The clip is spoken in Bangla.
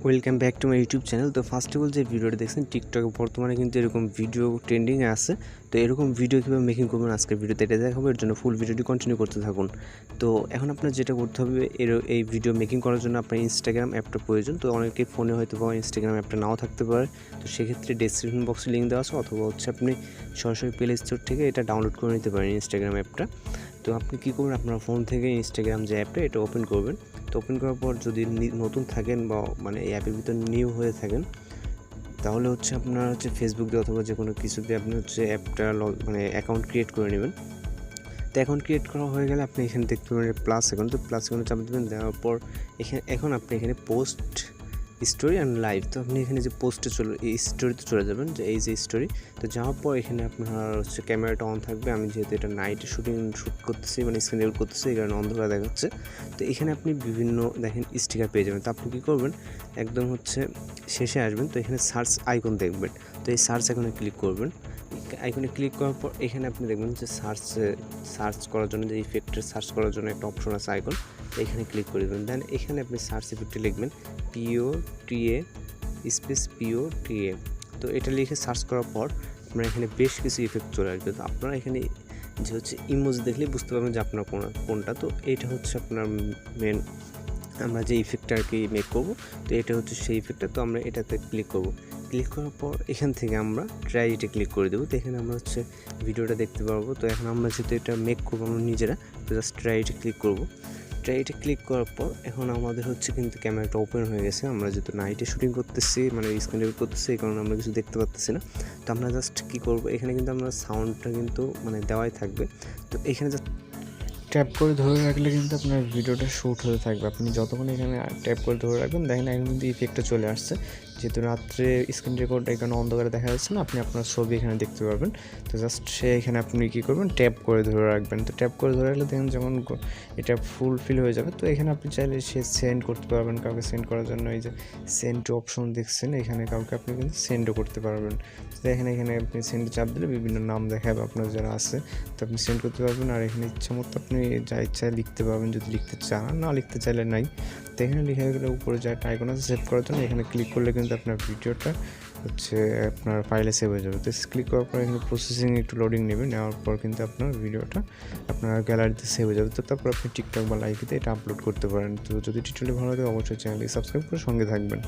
Welcome back to my YouTube channel. তো ফার্স্ট অফ অল যে ভিডিওটা দেখছেন টিকটকে বর্তমানে কিন্তু এরকম ভিডিও ট্রেন্ডিংয়ে আছে। তো এরকম ভিডিও কীভাবে মেকিং করবেন আজকের ভিডিওতে এটা দেখাবো। এর জন্য ফুল ভিডিওটি কন্টিনিউ করতে থাকুন। তো এখন আপনার যেটা করতে হবে এই ভিডিও মেকিং করার জন্য আপনার ইনস্টাগ্রাম অ্যাপটা প্রয়োজন। তো অনেকের ফোনে হয়তো বা ইনস্টাগ্রাম অ্যাপটা নাও থাকতে পারে। তো সেক্ষেত্রে ডেসক্রিপশন বক্সে লিঙ্ক দেওয়া আছে, অথবা আপনি সরাসরি প্লে স্টোর থেকে এটা ডাউনলোড করে নিতে পারেন ইনস্টাগ্রাম অ্যাপটা। তো আপনি কী করবেন, আপনার ফোন থেকে ইনস্টাগ্রাম যে অ্যাপটা এটা ওপেন করবেন। তো ওপেন করার পর যদি নতুন থাকেন বা এই অ্যাপের ভিতর নিউ হয়ে থাকেন, তাহলে আপনার ফেসবুক দিয়ে অথবা যে কোনো কিছুতে আপনি অ্যাপটা অ্যাকাউন্ট ক্রিয়েট করে নেবেন। তো অ্যাকাউন্ট ক্রিয়েট করা হয়ে গেলে আপনি এখানে দেখতে পাবেন প্লাস অ্যাকাউন্ট। তো প্লাস অ্যাকাউন্টে চাপ দেবেন, দেওয়ার পর এখন আপনি এখানে পোস্ট স্টোরি অ্যান্ড লাইভ। তো আপনি এখানে যে পোস্টে এই স্টোরিতে চলে যাবেন, যে এই যে স্টোরি। তো যাওয়ার পর এখানে আপনার ক্যামেরাটা অন থাকবে। আমি যেহেতু এটা নাইটে শ্যুট করতেছি, স্ক্রিন রেকর্ড করতেছি, এই কারণে অন্ধকার দেখাচ্ছে। তো এখানে আপনি বিভিন্ন দেখেন স্টিকার পেয়ে যাবেন। তো আপনি কী করবেন, একদম শেষে আসবেন। তো এখানে সার্চ আইকন দেখবেন। তো এই সার্চ আইকনে ক্লিক করবেন। আইকনে ক্লিক করার পর এখানে আপনি দেখবেন যে সার্চ করার জন্য যে ইফেক্টের সার্চ করার জন্য একটা অপশন আছে আইকন। তো এখানে ক্লিক করে দেবেন। দেন এখানে আপনি সার্চ ইফেক্টে লিখবেন POTA স্পেস POTA। তো এটা লিখে সার্চ করার পর আপনার এখানে বেশ কিছু ইফেক্ট চলে আসবে। তো আপনারা এখানে যে ইমোজি দেখলেই বুঝতে পারবেন যে আপনার কোনটা। তো এইটা আপনার মেন আমরা যে ইফেক্টটা আর কি মেক করবো। তো এটা সেই ইফেক্টটা। তো আমরা এটাতে ক্লিক করব। ক্লিক করার পর এখান থেকে আমরা ট্রাইটে ক্লিক করে দেবো। তো এখানে আমরা ভিডিওটা দেখতে পারবো। তো এখন আমরা যেহেতু এটা মেক করবো আমরা নিজেরা, তো জাস্ট ট্রাইটে ক্লিক করবো। ট্রাইটে ক্লিক করার পর এখন আমাদের কিন্তু ক্যামেরাটা ওপেন হয়ে গেছে। আমরা যেহেতু নাইটে শুটিং করতেছি, স্ক্রিন রেকর্ড করতেছি, এই কারণে আমরা কিছু দেখতে পাচ্ছি না। তো আমরা জাস্ট কী করবো, এখানে কিন্তু আমরা সাউন্ডটা কিন্তু দেওয়াই থাকবে। তো এখানে জাস্ট ট্যাপ করে ধরে রাখলে কিন্তু আপনার ভিডিওটা শ্যুট হতে থাকবে। আপনি যতক্ষণ এখানে ট্যাপ করে ধরে রাখবেন, দেখেন এখন কিন্তু ইফেক্টটা চলে আসছে। যেহেতু রাত্রে স্ক্রিন রেকর্ড এখানে অন্ধকারে দেখা যাচ্ছে না, আপনি আপনার ছবি এখানে দেখতে পারবেন। তো জাস্ট এখানে আপনি কী করবেন, ট্যাপ করে ধরে রাখবেন। তো ট্যাপ করে ধরে রাখলে দেখেন যেমন এটা ফুলফিল হয়ে যাবে। তো এখানে আপনি চাইলে সেন্ড করতে পারবেন কাউকে। সেন্ড করার জন্য এই যে সেন্ড টু অপশন দেখছেন, এখানে কাউকে আপনি কিন্তু সেন্ডও করতে পারবেন। তো এখানে আপনি সেন্ড চাপ দিলে বিভিন্ন নাম দেখাবে আপনার যারা আছে, তো আপনি সেন্ড করতে পারবেন। আর এখানে ইচ্ছা মতো আপনি যা ইচ্ছা লিখতে পারবেন, যদি লিখতে চান, না লিখতে চাইলে নাই। তো এখানে লিখে গেলে উপরে যা একটা আইকন আছে সেভ করার জন্য, এখানে ক্লিক করলে কিন্তু আপনার ভিডিওটা আপনার ফাইলে সেভ হয়ে যাবে। তো ক্লিক করার পর এখানে প্রসেসিং একটু লোডিং নেবে। নেওয়ার পর কিন্তু আপনার ভিডিওটা আপনার গ্যালারিতে সেভ হয়ে যাবে। তো তারপর আপনি টিকটক বা লাইভে এটা আপলোড করতে পারেন। তো যদি টিউটোরিয়াল ভালো লাগে অবশ্যই চ্যানেলটি সাবস্ক্রাইব করে সঙ্গে থাকবেন।